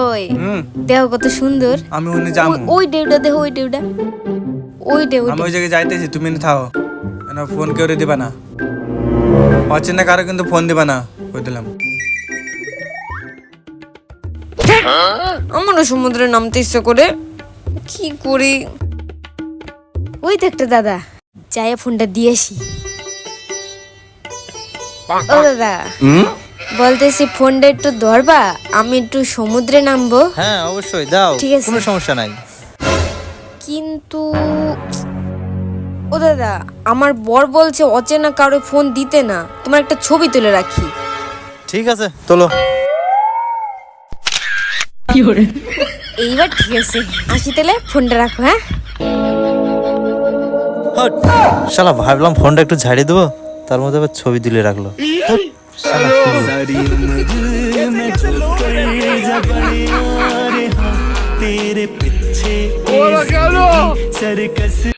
ওই দেহ কত সুন্দর। আমি ওখানে যাবো। ওই ডেউটা দেহ, ওই ডেউটা, ওই ডেউ। আমি ওই জায়গায় যাইতেছি, তুমি থাও। ফোন কেউ দিবা না, অচেনা কারো কিন্তু ফোন দিবা না, কই দিলাম। আমারও সমুদ্রে নামতে ইচ্ছে করে, কি করি? ওই তো একটা দাদা, যাই ফোনটা দিয়ে আসি। ও দাদা, বলতেছি ফোনটা একটু ধরবা, আমি একটু সমুদ্রে নামবো। হ্যাঁ অবশ্যই দাও, ঠিক আছে। কোনো সমস্যা নাই। কিন্তু ও দাদা, আমার বর বলছে অচেনা কারো ফোন দিতে না, তোমার একটা ছবি তুলে রাখি। ঠিক আছে তোলো। এইবার ঠিক আছে, আসি তাহলে, ফোনটা রাখো। হ্যাঁ, হট, শালা ভাবলাম ফোনটা একটু ঝাড়িয়ে দেবো, তার মধ্যে আবার ছবি তুলে রাখলো। হট, শালা কি বলে? तेरे पीछे